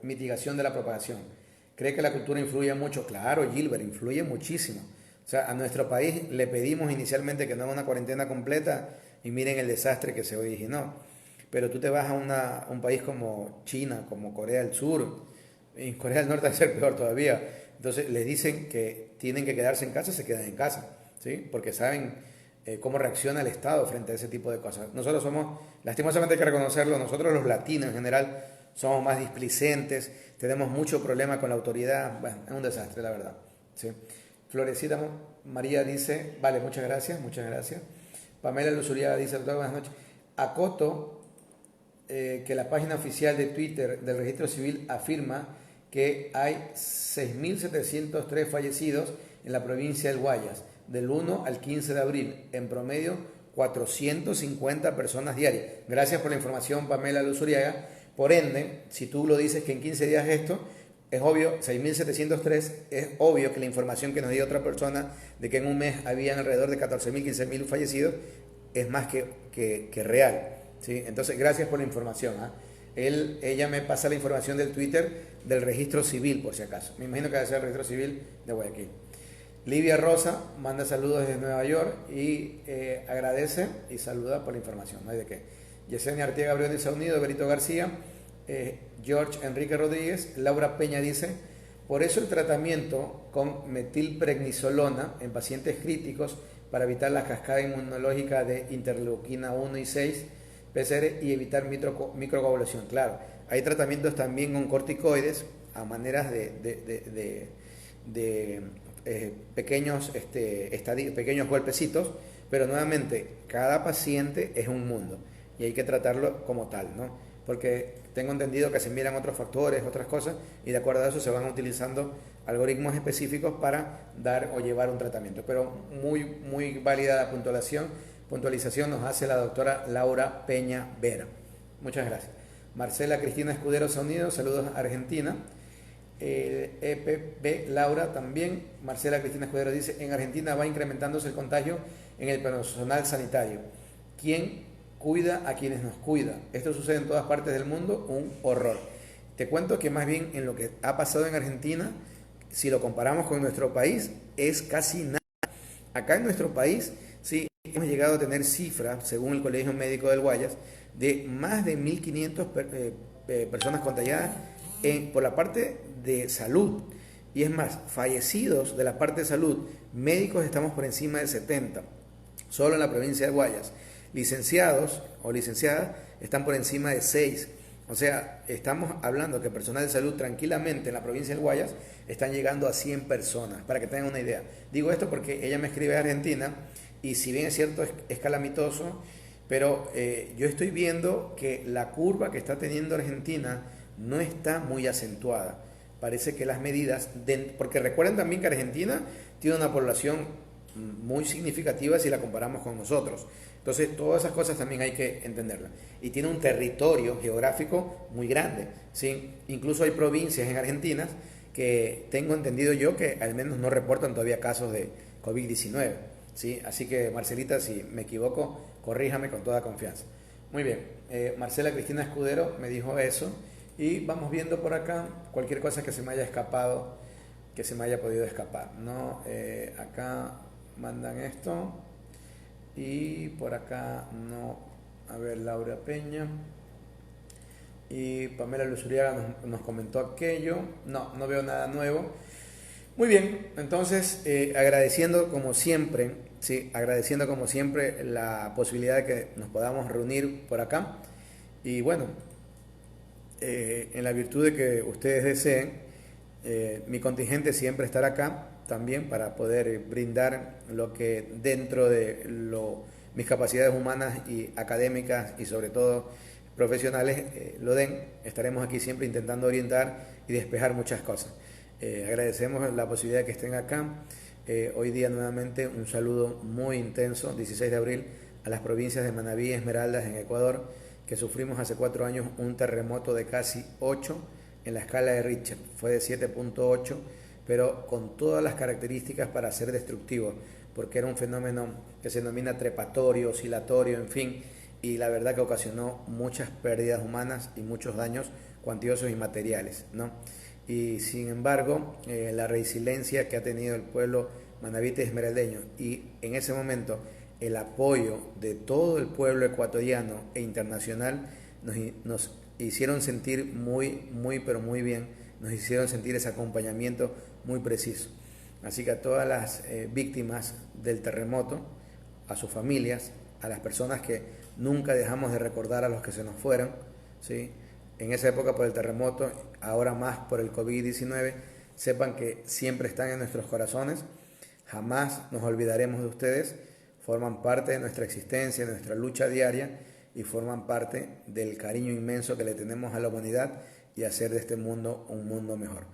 mitigación de la propagación? ¿Cree que la cultura influye mucho? Claro, Gilbert, influye muchísimo. O sea, a nuestro país le pedimos inicialmente que no haga una cuarentena completa y miren el desastre que se originó. Pero tú te vas a un país como China, como Corea del Sur, en Corea del Norte va a ser peor todavía. Entonces les dicen que tienen que quedarse en casa, se quedan en casa, ¿sí? Porque saben cómo reacciona el Estado frente a ese tipo de cosas. Nosotros somos, lastimosamente hay que reconocerlo, nosotros los latinos en general somos más displicentes, tenemos mucho problema con la autoridad, bueno, es un desastre la verdad, ¿sí? Florecita María dice, vale, muchas gracias, muchas gracias. Pamela Luzuriaga dice, doctor, buenas noches. Acoto que la página oficial de Twitter del Registro Civil afirma que hay 6.703 fallecidos en la provincia del Guayas, del 1 al 15 de abril, en promedio 450 personas diarias. Gracias por la información, Pamela Luzuriaga. Por ende, si tú lo dices que en 15 días esto, es obvio, 6.703, es obvio que la información que nos dio otra persona de que en un mes habían alrededor de 14.000, 15.000 fallecidos, es más que real, ¿sí? Entonces, gracias por la información, ¿eh? Ella me pasa la información del Twitter del Registro Civil, por si acaso. Me imagino que va a ser el Registro Civil de Guayaquil. Livia Rosa manda saludos desde Nueva York y agradece y saluda por la información, no hay de qué. Yesenia Artiega Abreu se ha unido, Berito García, George Enrique Rodríguez, Laura Peña dice, por eso el tratamiento con metilprednisolona en pacientes críticos para evitar la cascada inmunológica de interleuquina 1 y 6, PCR y evitar microcoagulación. Claro, hay tratamientos también con corticoides a maneras pequeños, pequeños golpecitos, pero nuevamente, cada paciente es un mundo y hay que tratarlo como tal, ¿no? Porque tengo entendido que se miran otros factores, otras cosas, y de acuerdo a eso se van utilizando algoritmos específicos para dar o llevar un tratamiento. Pero muy válida la puntualización nos hace la doctora Laura Peña Vera. Muchas gracias. Marcela Cristina Escudero Sonido, saludos a Argentina. EPB Laura también. Marcela Cristina Escudero dice, en Argentina va incrementándose el contagio en el personal sanitario. ¿Quién cuida a quienes nos cuida? Esto sucede en todas partes del mundo, un horror. Te cuento que más bien en lo que ha pasado en Argentina, si lo comparamos con nuestro país, es casi nada. Acá en nuestro país, sí, hemos llegado a tener cifras, según el Colegio Médico del Guayas, de más de 1.500 personas contagiadas por la parte de salud. Y es más, fallecidos de la parte de salud, médicos estamos por encima de 70, solo en la provincia de Guayas. Licenciados o licenciadas están por encima de 6. O sea, estamos hablando que personal de salud tranquilamente en la provincia del Guayas están llegando a 100 personas, para que tengan una idea. Digo esto porque ella me escribe de Argentina y si bien es cierto es calamitoso, pero yo estoy viendo que la curva que está teniendo Argentina no está muy acentuada. Parece que las medidas, porque recuerden también que Argentina tiene una población muy significativa si la comparamos con nosotros. Entonces, todas esas cosas también hay que entenderlas. Y tiene un territorio geográfico muy grande, ¿sí? Incluso hay provincias en Argentina que tengo entendido yo que al menos no reportan todavía casos de COVID-19, ¿sí? Así que, Marcelita, si me equivoco, corríjame con toda confianza. Muy bien, Marcela Cristina Escudero me dijo eso. Y vamos viendo por acá cualquier cosa que se me haya escapado, que se me haya podido escapar, ¿no? Acá mandan esto y por acá no. A ver, Laura Peña y Pamela Luzuriaga nos comentó aquello. No veo nada nuevo. Muy bien, entonces agradeciendo como siempre, sí, agradeciendo como siempre la posibilidad de que nos podamos reunir por acá. Y bueno, en la virtud de que ustedes deseen, mi contingente siempre estará acá también para poder brindar lo que dentro de mis capacidades humanas y académicas y sobre todo profesionales lo den. Estaremos aquí siempre intentando orientar y despejar muchas cosas. Agradecemos la posibilidad de que estén acá. Hoy día nuevamente un saludo muy intenso, 16 de abril, a las provincias de Manabí y Esmeraldas en Ecuador, que sufrimos hace 4 años un terremoto de casi 8 en la escala de Richter. Fue de 7.8, pero con todas las características para ser destructivo, porque era un fenómeno que se denomina trepatorio, oscilatorio, en fin, y la verdad que ocasionó muchas pérdidas humanas y muchos daños cuantiosos y materiales, ¿no? Y sin embargo, la resiliencia que ha tenido el pueblo manabita y esmeraldeño, y en ese momento el apoyo de todo el pueblo ecuatoriano e internacional nos hicieron sentir pero muy bien, nos hicieron sentir ese acompañamiento muy preciso. Así que a todas las víctimas del terremoto, a sus familias, a las personas que nunca dejamos de recordar a los que se nos fueron, ¿sí? En esa época por el terremoto, ahora más por el COVID-19, sepan que siempre están en nuestros corazones, jamás nos olvidaremos de ustedes. Forman parte de nuestra existencia, de nuestra lucha diaria y forman parte del cariño inmenso que le tenemos a la humanidad y hacer de este mundo un mundo mejor.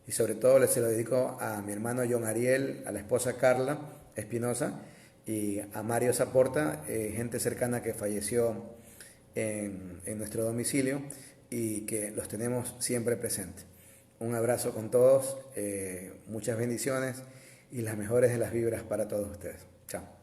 Y sobre todo se lo dedico a mi hermano John Ariel, a la esposa Carla Espinosa y a Mario Zaporta, gente cercana que falleció en nuestro domicilio y que los tenemos siempre presentes. Un abrazo con todos, muchas bendiciones y las mejores de las vibras para todos ustedes. Chao.